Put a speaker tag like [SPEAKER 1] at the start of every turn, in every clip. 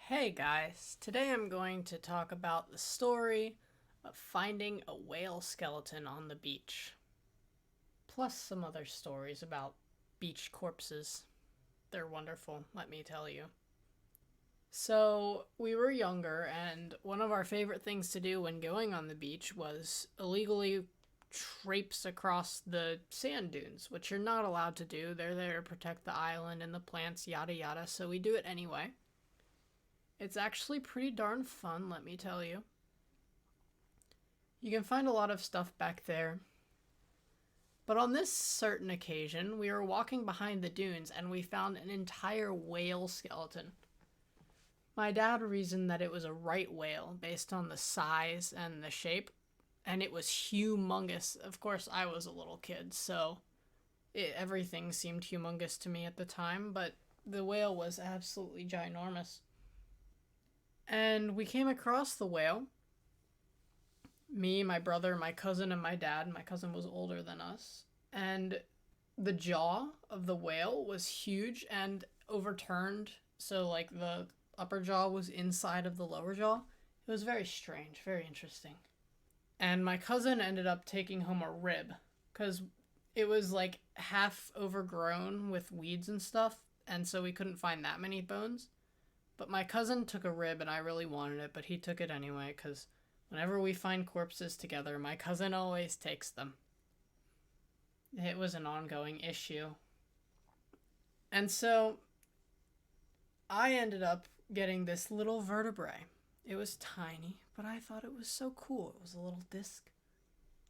[SPEAKER 1] Hey guys, today I'm going to talk about the story of finding a whale skeleton on the beach, plus some other stories about beach corpses. They're wonderful, let me tell you. So, we were younger, and one of our favorite things to do when going on the beach was illegally traipse across the sand dunes, which you're not allowed to do. They're there to protect the island and the plants, yada yada, so we do it anyway. It's actually pretty darn fun, let me tell you. You can find a lot of stuff back there. But on this certain occasion, we were walking behind the dunes and we found an entire whale skeleton. My dad reasoned that it was a right whale based on the size and the shape, and it was humongous. Of course, I was a little kid, so everything seemed humongous to me at the time, but the whale was absolutely ginormous. And we came across the whale. Me, my brother, my cousin, and my dad. My cousin was older than us. And the jaw of the whale was huge and overturned. So, like, the upper jaw was inside of the lower jaw. It was very strange, very interesting. And my cousin ended up taking home a rib because it was like half overgrown with weeds and stuff. And so we couldn't find that many bones. But my cousin took a rib and I really wanted it, but he took it anyway because whenever we find corpses together, my cousin always takes them. It was an ongoing issue. And so I ended up getting this little vertebrae. It was tiny, but I thought it was so cool. It was a little disc.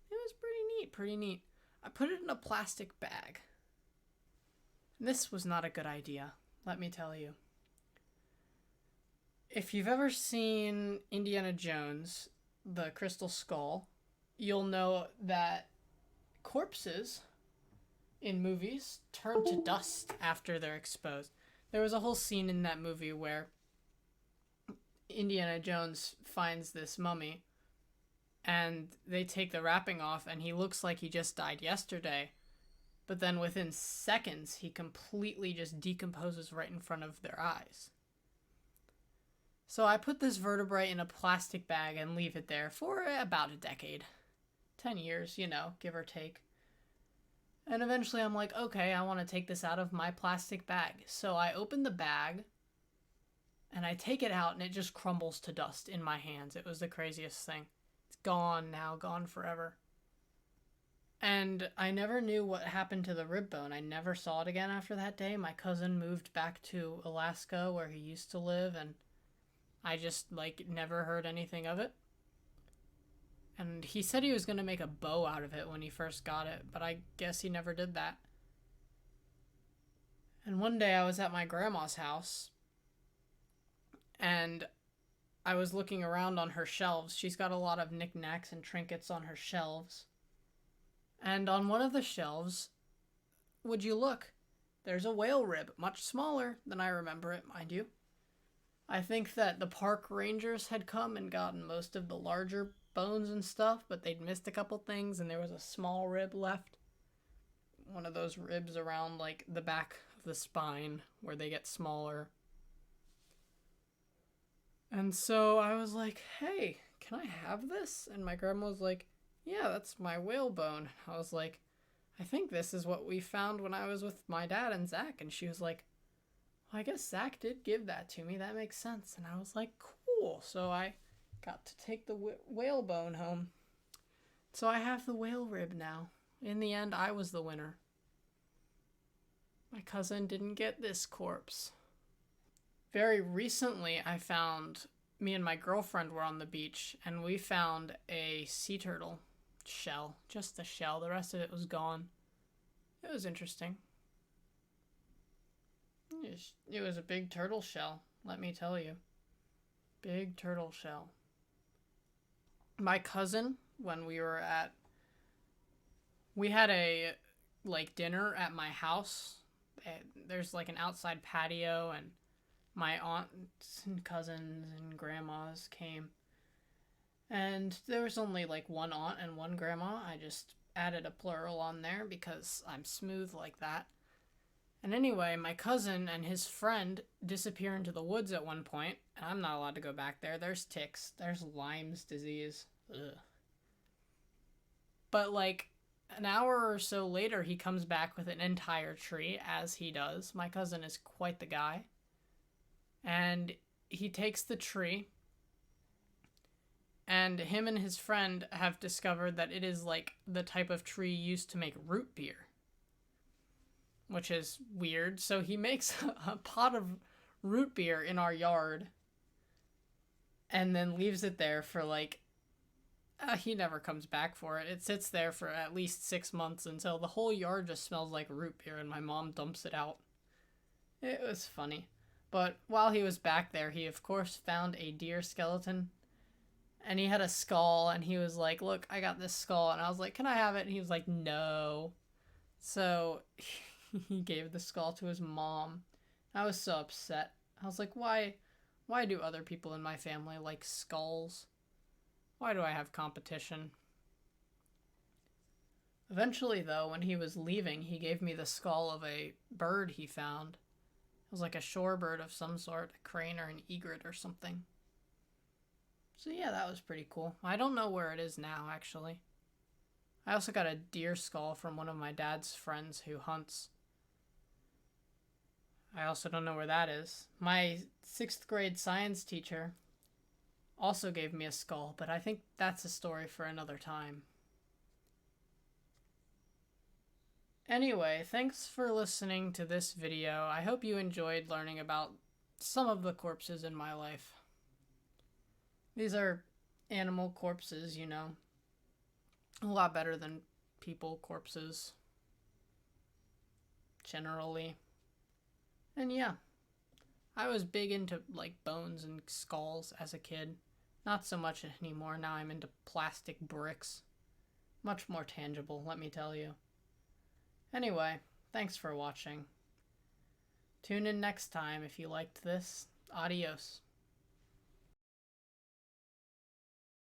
[SPEAKER 1] It was pretty neat, pretty neat. I put it in a plastic bag. This was not a good idea, let me tell you. If you've ever seen Indiana Jones, the Crystal Skull, you'll know that corpses in movies turn to dust after they're exposed. There was a whole scene in that movie where Indiana Jones finds this mummy and they take the wrapping off and he looks like he just died yesterday. But then within seconds, he completely just decomposes right in front of their eyes. So I put this vertebrae in a plastic bag and leave it there for about a decade. 10 years, give or take. And eventually I'm like, okay, I want to take this out of my plastic bag. So I open the bag and I take it out and it just crumbles to dust in my hands. It was the craziest thing. It's gone now, gone forever. And I never knew what happened to the rib bone. I never saw it again after that day. My cousin moved back to Alaska where he used to live, and I just, never heard anything of it. And he said he was going to make a bow out of it when he first got it, but I guess he never did that. And one day I was at my grandma's house, and I was looking around on her shelves. She's got a lot of knickknacks and trinkets on her shelves. And on one of the shelves, would you look, there's a whale rib, much smaller than I remember it, mind you. I think that the park rangers had come and gotten most of the larger bones and stuff, but they'd missed a couple things and there was a small rib left. One of those ribs around, the back of the spine where they get smaller. And so I was like, hey, can I have this? And my grandma was like, yeah, that's my whalebone. I was like, I think this is what we found when I was with my dad and Zach. And she was like, well, I guess Zach did give that to me. That makes sense. And I was like, cool. So I got to take the whalebone home. So I have the whale rib now. In the end, I was the winner. My cousin didn't get this corpse. Very recently, me and my girlfriend were on the beach, and we found a sea turtle shell. Just the shell. The rest of it was gone. It was interesting. It was a big turtle shell, let me tell you. Big turtle shell. My cousin, when we had a, dinner at my house. There's, an outside patio, and my aunts and cousins and grandmas came. And there was only, one aunt and one grandma. I just added a plural on there because I'm smooth like that. And anyway, my cousin and his friend disappear into the woods at one point, and I'm not allowed to go back there. There's ticks. There's Lyme's disease. Ugh. But like an hour or so later, he comes back with an entire tree, as he does. My cousin is quite the guy. And he takes the tree, and him and his friend have discovered that it is like the type of tree used to make root beer, which is weird. So he makes a pot of root beer in our yard and then leaves it there for like, he never comes back for it. It sits there for at least 6 months until the whole yard just smells like root beer and my mom dumps it out. It was funny. But while he was back there, he of course found a deer skeleton. And he had a skull, and he was like, look, I got this skull. And I was like, can I have it? And he was like, no. So he gave the skull to his mom. I was so upset. I was like, why do other people in my family like skulls? Why do I have competition? Eventually, though, when he was leaving, he gave me the skull of a bird he found. It was like a shorebird of some sort, a crane or an egret or something. So yeah, that was pretty cool. I don't know where it is now, actually. I also got a deer skull from one of my dad's friends who hunts. I also don't know where that is. My 6th grade science teacher also gave me a skull, but I think that's a story for another time. Anyway, thanks for listening to this video. I hope you enjoyed learning about some of the corpses in my life. These are animal corpses, you know. A lot better than people corpses. Generally. And yeah. I was big into, like, bones and skulls as a kid. Not so much anymore. Now I'm into plastic bricks. Much more tangible, let me tell you. Anyway, thanks for watching. Tune in next time if you liked this. Adios.